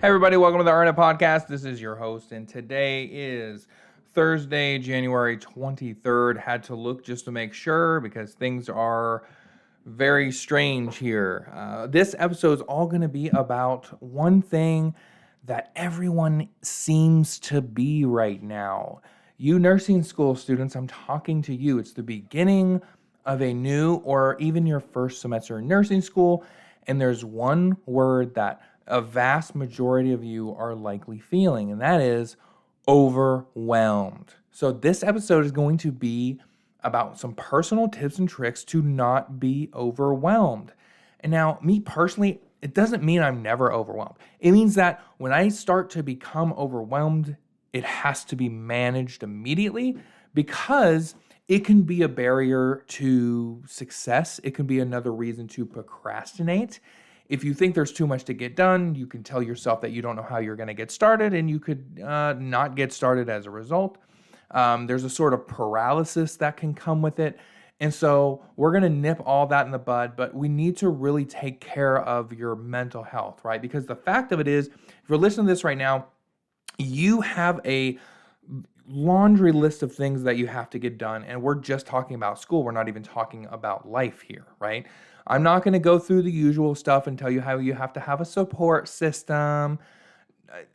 Hey everybody, welcome to the Earn It Podcast. This is your host, and today is Thursday, January 23rd. Had to look just to make sure because things are very strange here. This episode is all going to be about one thing that everyone seems to be right now. You nursing school students, I'm talking to you. It's the beginning of a new or even your first semester in nursing school, and there's one word that a vast majority of you are likely feeling, and that is overwhelmed. So this episode is going to be about some personal tips and tricks to not be overwhelmed. And now, me personally, it doesn't mean I'm never overwhelmed. It means that when I start to become overwhelmed, it has to be managed immediately because it can be a barrier to success. It can be another reason to procrastinate. If you think there's too much to get done, you can tell yourself that you don't know how you're going to get started, and you could not get started as a result. There's a sort of paralysis that can come with it. And so we're going to nip all that in the bud, but we need to really take care of your mental health, right? Because the fact of it is, if you're listening to this right now, you have a laundry list of things that you have to get done. And we're just talking about school. We're not even talking about life here, right? I'm not going to go through the usual stuff and tell you how you have to have a support system.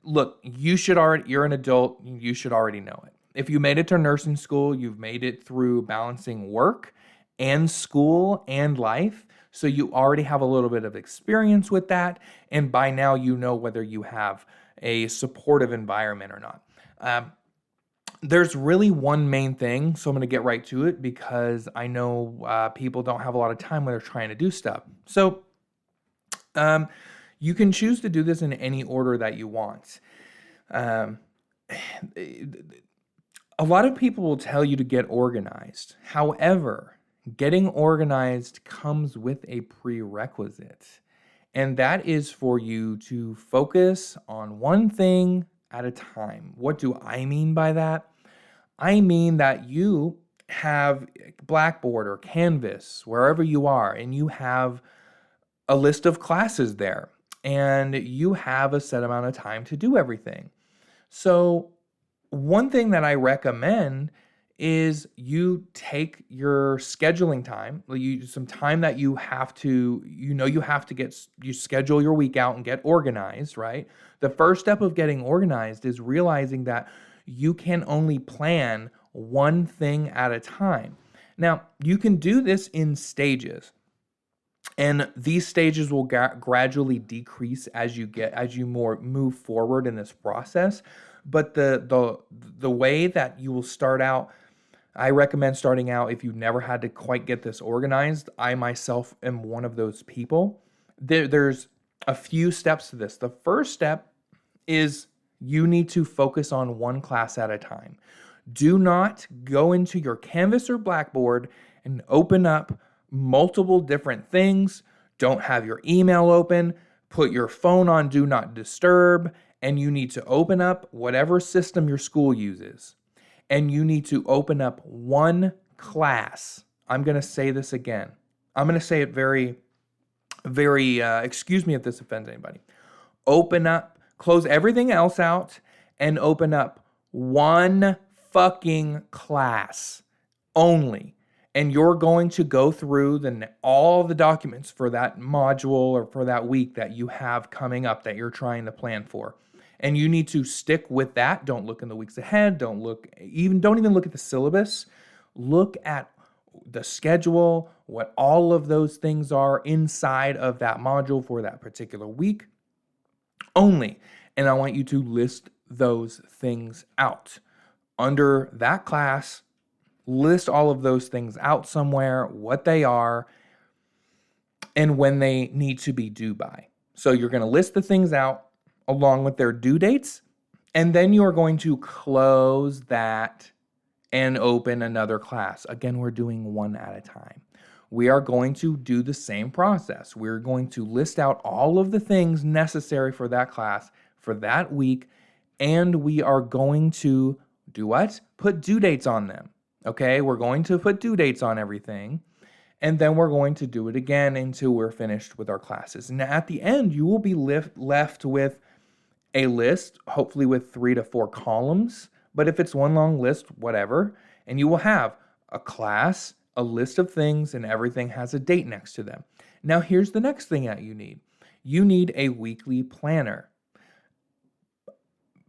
Look, you're an adult. You should already know it. If you made it to nursing school, you've made it through balancing work and school and life. So you already have a little bit of experience with that. And by now, you know whether you have a supportive environment or not. There's really one main thing, so I'm going to get right to it because I know people don't have a lot of time when they're trying to do stuff. So you can choose to do this in any order that you want. A lot of people will tell you to get organized. However, getting organized comes with a prerequisite, and that is for you to focus on one thing at a time. What do I mean by that? I mean that you have Blackboard or Canvas, wherever you are, and you have a list of classes there, and you have a set amount of time to do everything. So one thing that I recommend is you take your scheduling time, some time that you have to, you schedule your week out and get organized, right? The first step of getting organized is realizing that you can only plan one thing at a time. Now, you can do this in stages, and these stages will gradually decrease as you move forward in this process. But the way that you will start out, I recommend starting out if you've never had to quite get this organized. I myself am one of those people. There's a few steps to this. The first step is you need to focus on one class at a time. Do not go into your Canvas or Blackboard and open up multiple different things. Don't have your email open. Put your phone on Do Not Disturb. And you need to open up whatever system your school uses. And you need to open up one class. I'm going to say this again. I'm going to say it very, very, excuse me if this offends anybody. Close everything else out and open up one fucking class only. And you're going to go through all the documents for that module or for that week that you have coming up that you're trying to plan for. And you need to stick with that. Don't look in the weeks ahead. Don't even look at the syllabus. Look at the schedule, what all of those things are inside of that module for that particular week only. And I want you to list those things out. Under that class, list all of those things out somewhere, what they are, and when they need to be due by. So you're going to list the things out along with their due dates, and then you are going to close that and open another class. Again, we're doing one at a time. We are going to do the same process. We're going to list out all of the things necessary for that class for that week, and we are going to do what? Put due dates on them. Okay, we're going to put due dates on everything, and then we're going to do it again until we're finished with our classes. And at the end, you will be left with a list, hopefully with 3 to 4 columns. But if it's one long list, whatever, and you will have a class, a list of things, and everything has a date next to them. Now, here's the next thing that you need. You need a weekly planner,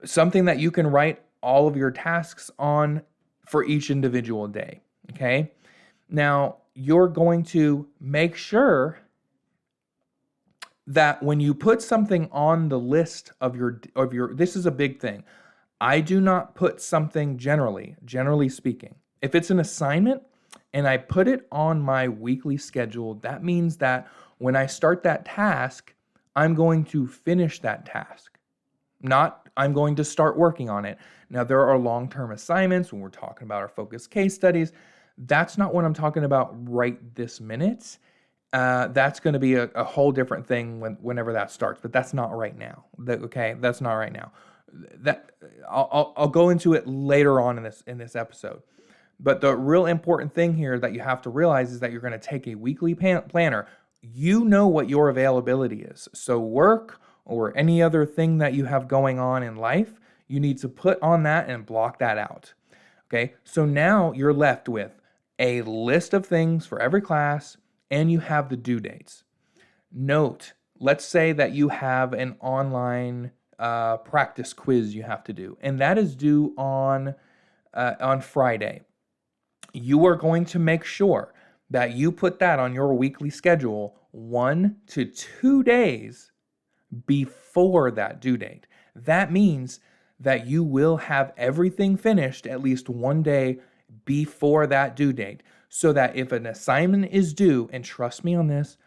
something that you can write all of your tasks on for each individual day, okay? Now, you're going to make sure that when you put something on the list of your this is a big thing. I do not put something generally speaking. If it's an assignment and I put it on my weekly schedule, that means that when I start that task, I'm going to finish that task. Not I'm going to start working on it. Now, there are long-term assignments when we're talking about our focused case studies. That's not what I'm talking about right this minute. That's going to be a whole different thing whenever that starts, but that's not right now. Okay, that's not right now. That I'll go into it later on in this episode. But the real important thing here that you have to realize is that you're going to take a weekly planner. You know what your availability is. So work or any other thing that you have going on in life, you need to put on that and block that out. Okay, so now you're left with a list of things for every class, and you have the due dates. Note, let's say that you have an online practice quiz you have to do, and that is due on Friday. You are going to make sure that you put that on your weekly schedule 1 to 2 days before that due date. That means that you will have everything finished at least 1 day before that due date, so that if an assignment is due, and trust me on this,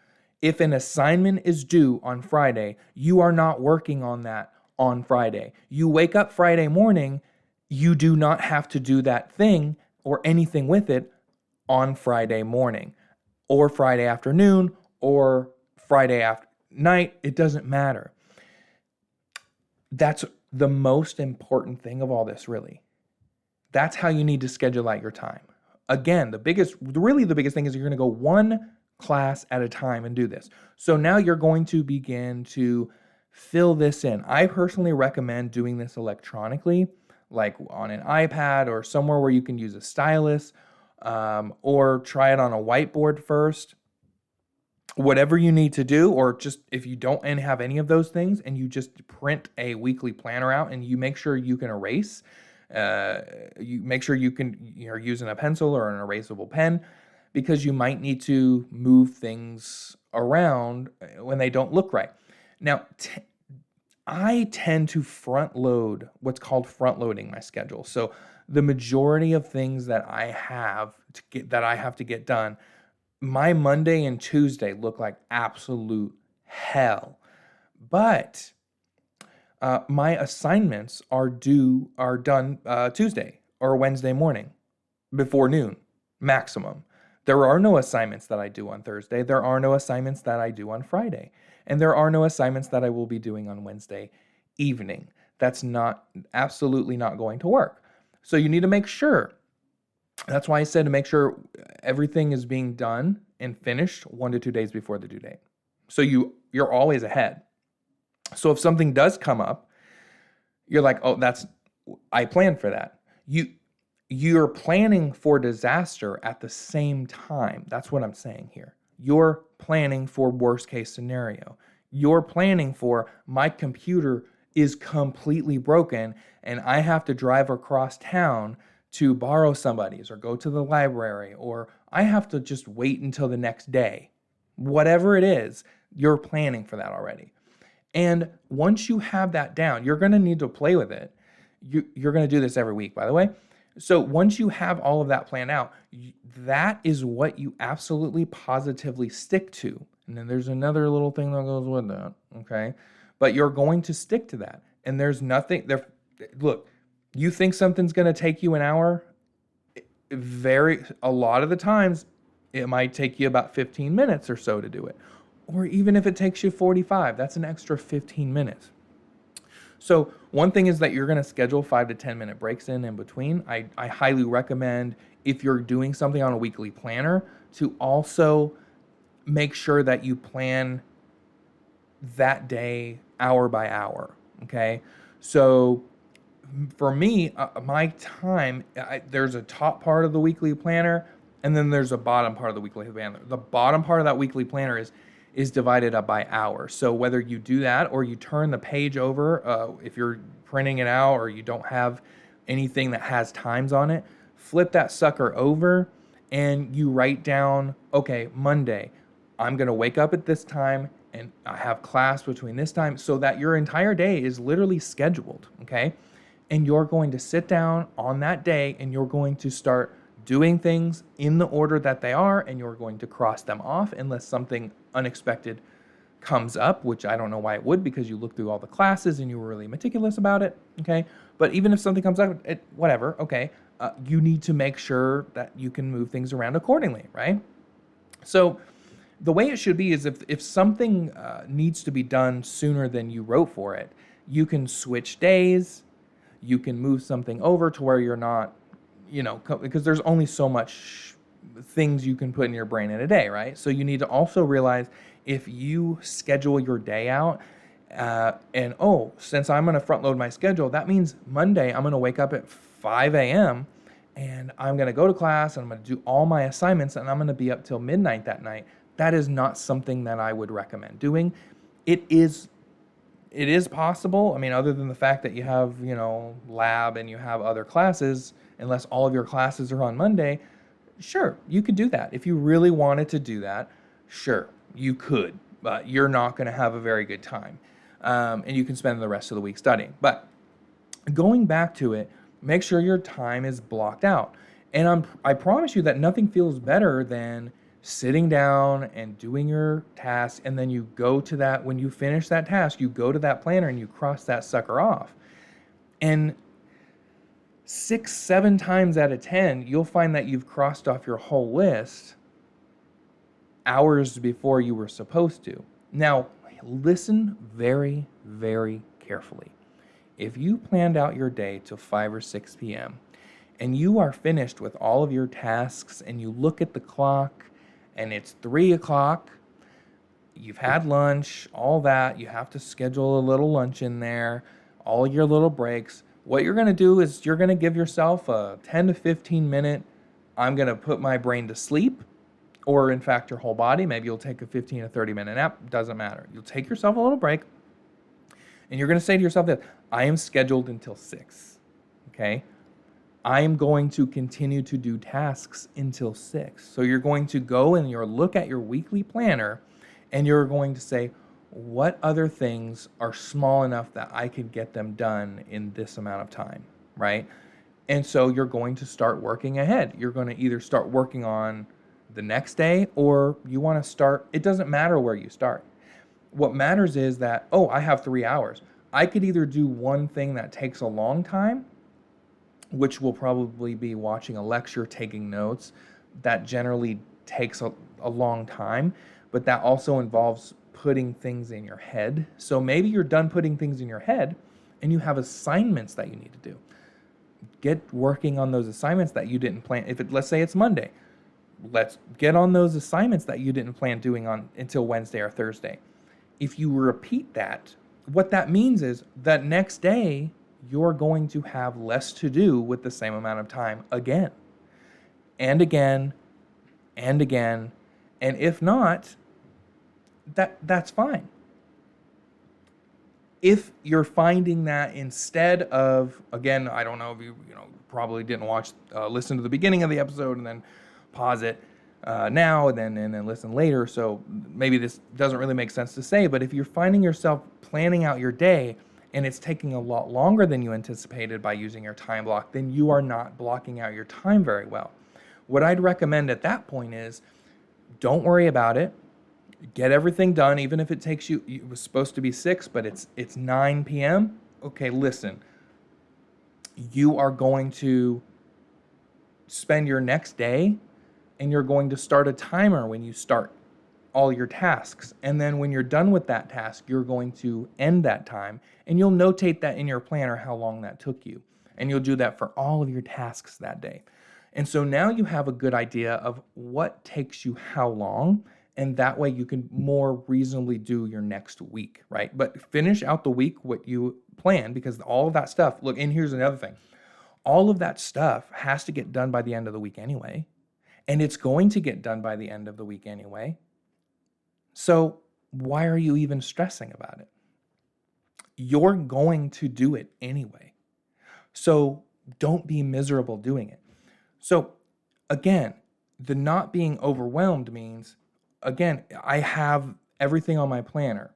if an assignment is due on Friday, you are not working on that on Friday. You wake up Friday morning, you do not have to do that thing or anything with it on Friday morning or Friday afternoon or Friday night. It doesn't matter. That's the most important thing of all this, really. That's how you need to schedule out your time. Again, the biggest thing is you're going to go one class at a time and do this. So now you're going to begin to fill this in. I personally recommend doing this electronically, like on an iPad or somewhere where you can use a stylus, or try it on a whiteboard first. Whatever you need to do, or just if you don't have any of those things and you just print a weekly planner out and you make sure you can erase, you make sure you're using a pencil or an erasable pen, because you might need to move things around when they don't look right. Now, I tend to front load what's called front loading my schedule. So the majority of things that I have to get done, my Monday and Tuesday look like absolute hell. But my assignments are done Tuesday or Wednesday morning before noon, maximum. There are no assignments that I do on Thursday. There are no assignments that I do on Friday. And there are no assignments that I will be doing on Wednesday evening. That's absolutely not going to work. So you need to make sure. That's why I said to make sure everything is being done and finished 1 to 2 days before the due date. So you're always ahead. So if something does come up, you're like, oh, I planned for that. You're planning for disaster at the same time. That's what I'm saying here. You're planning for worst case scenario. You're planning for my computer is completely broken and I have to drive across town to borrow somebody's or go to the library, or I have to just wait until the next day. Whatever it is, you're planning for that already. And once you have that down, you're going to need to play with it. You're going to do this every week, by the way. So once you have all of that planned out, that is what you absolutely positively stick to. And then there's another little thing that goes with that, okay? But you're going to stick to that. And there's nothing there. Look, you think something's going to take you an hour? A lot of the times, it might take you about 15 minutes or so to do it. Or even if it takes you 45, that's an extra 15 minutes. So one thing is that you're going to schedule 5 to 10 minute breaks in between. I highly recommend, if you're doing something on a weekly planner, to also make sure that you plan that day hour by hour. Okay. So for me, my time, there's a top part of the weekly planner, and then there's a bottom part of the weekly planner. The bottom part of that weekly planner is divided up by hour. So whether you do that or you turn the page over, if you're printing it out or you don't have anything that has times on it, flip that sucker over and you write down, okay, Monday, I'm going to wake up at this time and I have class between this time, so that your entire day is literally scheduled, okay? And you're going to sit down on that day and you're going to start doing things in the order that they are, and you're going to cross them off unless something unexpected comes up, which I don't know why it would, because you looked through all the classes and you were really meticulous about it, okay? But even if something comes up, whatever, okay, you need to make sure that you can move things around accordingly, right? So the way it should be is if something needs to be done sooner than you wrote for it, you can switch days, you can move something over to where you're not, because there's only so much things you can put in your brain in a day, right? So you need to also realize if you schedule your day out, since I'm going to front load my schedule, that means Monday I'm going to wake up at 5 a.m. and I'm going to go to class and I'm going to do all my assignments and I'm going to be up till midnight that night. That is not something that I would recommend doing. It is possible. I mean, other than the fact that you have, lab and you have other classes, unless all of your classes are on Monday, sure, you could do that. If you really wanted to do that, sure, you could, but you're not going to have a very good time. And you can spend the rest of the week studying. But going back to it, make sure your time is blocked out. And I promise you that nothing feels better than sitting down and doing your task, and then you go to that, when you finish that task, you go to that planner and you cross that sucker off. And 6-7 times out of 10, you'll find that you've crossed off your whole list hours before you were supposed to. Now, listen very, very carefully. If you planned out your day till 5 or 6 p.m. and you are finished with all of your tasks and you look at the clock and it's 3 o'clock, you've had lunch, all that, you have to schedule a little lunch in there, all your little breaks. What you're going to do is you're going to give yourself a 10 to 15 minute, I'm going to put my brain to sleep, or in fact your whole body. Maybe you'll take a 15 to 30 minute nap, doesn't matter. You'll take yourself a little break and you're going to say to yourself that I am scheduled until 6, okay? I am going to continue to do tasks until 6. So you're going to go and you'll look at your weekly planner and you're going to say, what other things are small enough that I could get them done in this amount of time, right? And so you're going to start working ahead. You're going to either start working on the next day or you want to start, it doesn't matter where you start. What matters is that, I have 3 hours. I could either do one thing that takes a long time, which will probably be watching a lecture, taking notes. That generally takes a long time, but that also involves putting things in your head. So maybe you're done putting things in your head and you have assignments that you need to do. Get working on those assignments that you didn't plan. Let's say it's Monday, let's get on those assignments that you didn't plan doing until Wednesday or Thursday. If you repeat that, what that means is that next day, you're going to have less to do with the same amount of time again and again and again. And if not, that's fine. If you're finding that instead of, again, I don't know if you probably didn't listen to the beginning of the episode and then pause it now and then listen later. So maybe this doesn't really make sense to say, but if you're finding yourself planning out your day and it's taking a lot longer than you anticipated by using your time block, then you are not blocking out your time very well. What I'd recommend at that point is don't worry about it. Get everything done, even if it takes you, it was supposed to be 6, but it's 9 p.m. Okay, listen. You are going to spend your next day and you're going to start a timer when you start all your tasks. And then when you're done with that task, you're going to end that time and you'll notate that in your planner how long that took you. And you'll do that for all of your tasks that day. And so now you have a good idea of what takes you how long, And that way you can more reasonably do your next week, right? But finish out the week what you plan, because all of that stuff, look, and here's another thing. All of that stuff has to get done by the end of the week anyway. And it's going to get done by the end of the week anyway. So why are you even stressing about it? You're going to do it anyway. So don't be miserable doing it. So again, the not being overwhelmed means, again, I have everything on my planner.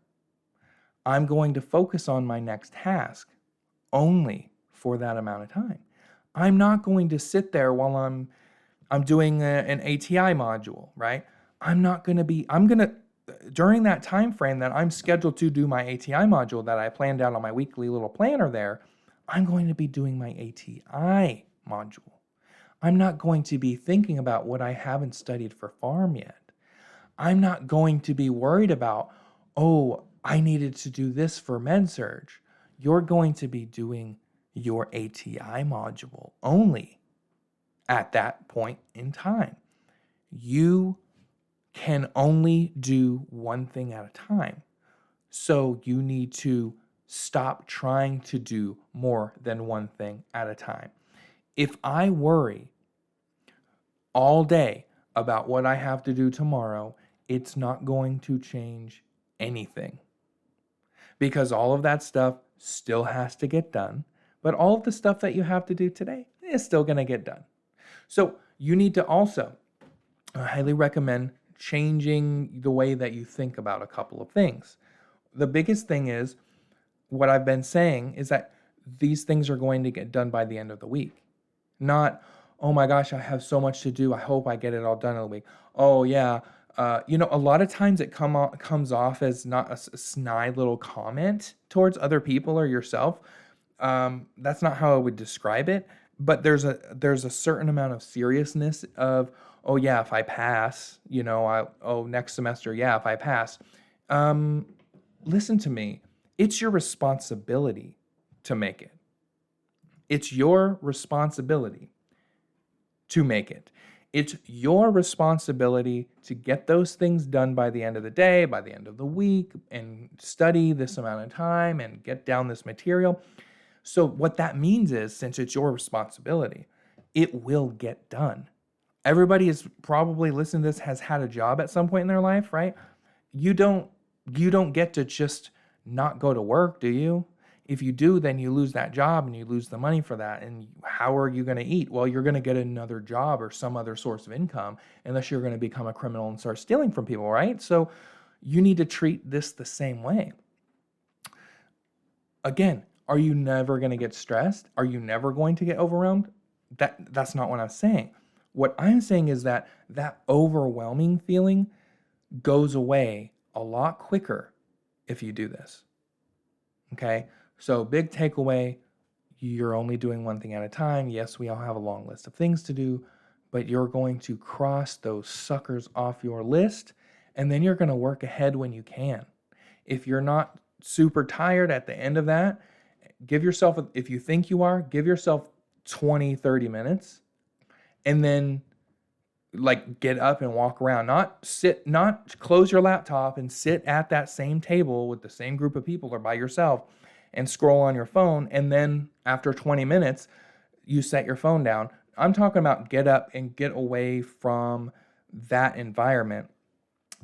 I'm going to focus on my next task only for that amount of time. I'm not going to sit there while I'm doing an ATI module, right? I'm going to, during that time frame that I'm scheduled to do my ATI module that I planned out on my weekly little planner there, I'm going to be doing my ATI module. I'm not going to be thinking about what I haven't studied for pharm yet. I'm not going to be worried about, oh, I needed to do this for med-surg. You're going to be doing your ATI module only at that point in time. You can only do one thing at a time. So you need to stop trying to do more than one thing at a time. If I worry all day about what I have to do tomorrow, it's not going to change anything, because all of that stuff still has to get done, but all of the stuff that you have to do today is still going to get done. So you need to also, I highly recommend changing the way that you think about a couple of things. The biggest thing is, what I've been saying is that these things are going to get done by the end of the week. Not, oh my gosh, I have so much to do, I hope I get it all done in a week. Oh yeah, a lot of times it comes off as not a snide little comment towards other people or yourself. That's not how I would describe it. But there's a certain amount of seriousness of, oh yeah, if I pass, next semester, yeah, if I pass. Listen to me. It's your responsibility to make it. It's your responsibility to make it. It's your responsibility to get those things done by the end of the day, by the end of the week, and study this amount of time and get down this material. So what that means is, since it's your responsibility, it will get done. Everybody is probably listening to this has had a job at some point in their life, right? You don't get to just not go to work, do you? If you do, then you lose that job and you lose the money for that. And how are you going to eat? Well, you're going to get another job or some other source of income, unless you're going to become a criminal and start stealing from people, right? So you need to treat this the same way. Again, are you never going to get stressed? Are you never going to get overwhelmed? That's not what I'm saying. What I'm saying is that overwhelming feeling goes away a lot quicker if you do this. Okay? So big takeaway, you're only doing one thing at a time. Yes, we all have a long list of things to do, but you're going to cross those suckers off your list, and then you're going to work ahead when you can. If you're not super tired at the end of that, give yourself, if you think you are, give yourself 20, 30 minutes, and then get up and walk around. Not close your laptop and sit at that same table with the same group of people or by yourself and scroll on your phone, and then after 20 minutes, you set your phone down. I'm talking about get up and get away from that environment.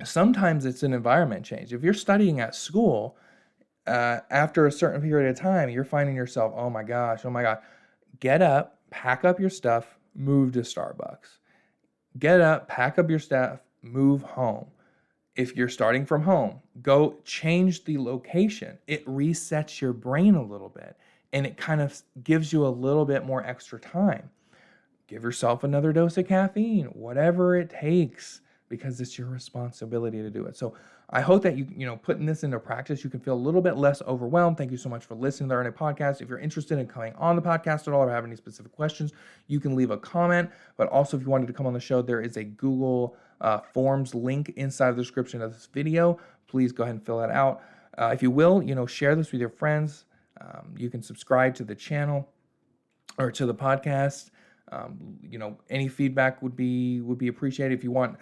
Sometimes it's an environment change. If you're studying at school, after a certain period of time, you're finding yourself, oh my God, get up, pack up your stuff, move to Starbucks. Get up, pack up your stuff, move home. If you're starting from home, go change the location. It resets your brain a little bit, and it kind of gives you a little bit more extra time. Give yourself another dose of caffeine, whatever it takes, because it's your responsibility to do it. So I hope that putting this into practice, you can feel a little bit less overwhelmed. Thank you so much for listening to the Earn It Podcast. If you're interested in coming on the podcast at all or have any specific questions, you can leave a comment. But also, if you wanted to come on the show, there is a Google Forms link inside the description of this video. Please go ahead and fill that out. If you will, share this with your friends. You can subscribe to the channel or to the podcast. Any feedback would be appreciated. If you want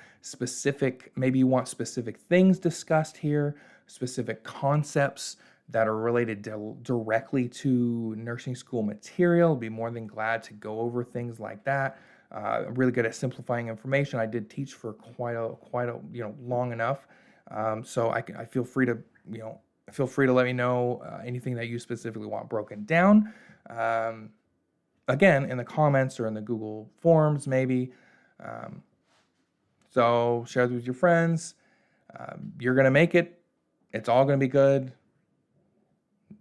maybe you want specific things discussed here, specific concepts that are related directly to nursing school material, I'd be more than glad to go over things like that. I'm really good at simplifying information. I did teach for quite a long enough, so I feel free to let me know anything that you specifically want broken down. Again, in the comments or in the Google Forms, maybe. So share it with your friends. You're gonna make it. It's all gonna be good.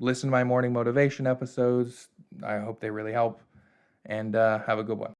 Listen to my morning motivation episodes. I hope they really help. And have a good one.